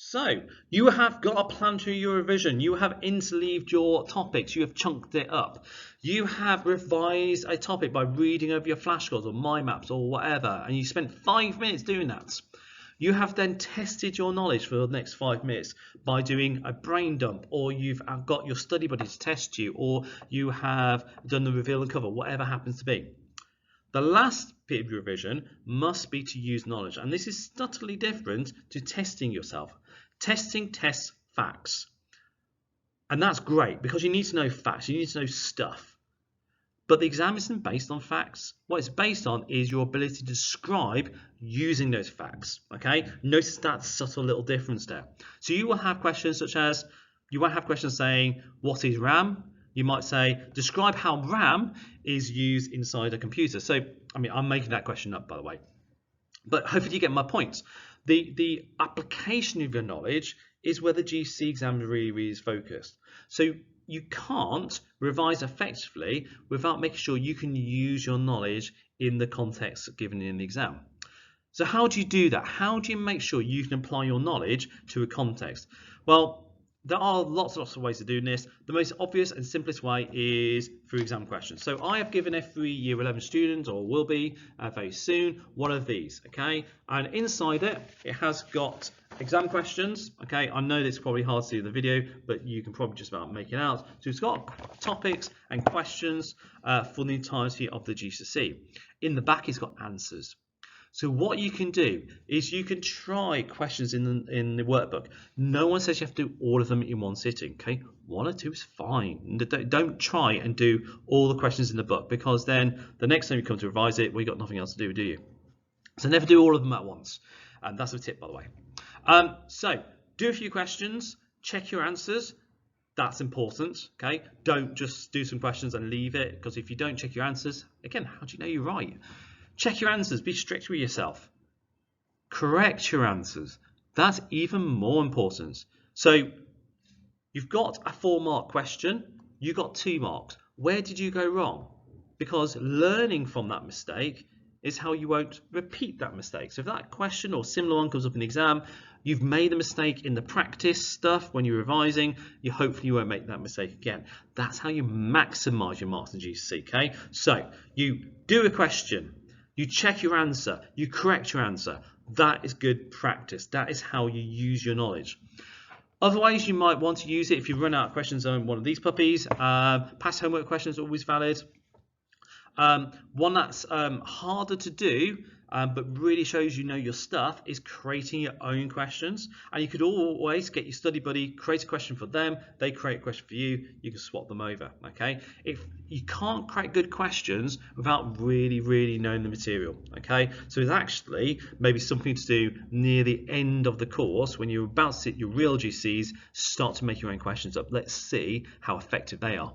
So, you have got a plan to your revision. You have interleaved your topics. You have chunked it up. You have revised a topic by reading over your flashcards or mind maps or whatever, and you spent 5 minutes doing that. You have then tested your knowledge for the next 5 minutes by doing a brain dump, or you've got your study buddy to test you, or you have done the reveal and cover, whatever happens to be. The last bit of revision must be to use knowledge, and this is subtly different to testing yourself. Testing tests facts, and that's great because you need to know facts, you need to know stuff. But the exam isn't based on facts. What it's based on is your ability to describe using those facts. Okay, notice that subtle little difference there. So you will have questions such as, you won't have questions saying, what is RAM? You might say, describe how RAM is used inside a computer. So, I mean, I'm making that question up, by the way. But hopefully you get my points. The application of your knowledge is where the GCSE exam really is focused. So you can't revise effectively without making sure you can use your knowledge in the context given in the exam. So how do you do that? How do you make sure you can apply your knowledge to a context? Well, there are lots of ways of doing this. The most obvious and simplest way is through exam questions. So I have given every year 11 students, or will be very soon, one of these, okay? And inside it, it has got exam questions, okay? I know this is probably hard to see in the video, but you can probably just about make it out. So it's got topics and questions for the entirety of the GCSE. In the back, it's got answers. So what you can do is you can try questions in the workbook. No one says you have to do all of them in one sitting, okay? 1 or 2 is fine. Don't try and do all the questions in the book, because then the next time you come to revise it, we've got nothing else to do you? So never do all of them at once. And that's a tip, by the way. So do a few questions, check your answers. That's important, okay? Don't just do some questions and leave it, because if you don't check your answers, again, how do you know you're right? Check your answers, be strict with yourself. Correct your answers. That's even more important. So you've got a 4-mark question, you got 2 marks. Where did you go wrong? Because learning from that mistake is how you won't repeat that mistake. So if that question or similar one comes up in the exam, you've made a mistake in the practice stuff when you're revising, hopefully you won't make that mistake again. That's how you maximize your marks in GCSE, okay? So you do a question, you check your answer, you correct your answer. That is good practice. That is how you use your knowledge. Other ways you might want to use it if you run out of questions on one of these puppies. Past homework questions are always valid. One that's harder to do, but really shows you know your stuff, is creating your own questions. And you could always get your study buddy, create a question for them, they create a question for you, you can swap them over, okay? If you can't create good questions without really knowing the material, okay? So it's actually maybe something to do near the end of the course when you're about to sit your real GCs, start to make your own questions up. Let's see how effective they are.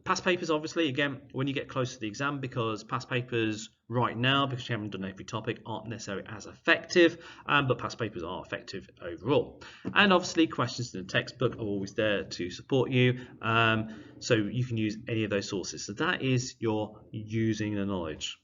Past papers, obviously, again, when you get close to the exam, because past papers right now, because you haven't done every topic, aren't necessarily as effective, but past papers are effective overall. And obviously, questions in the textbook are always there to support you, so you can use any of those sources. So that is your using the knowledge.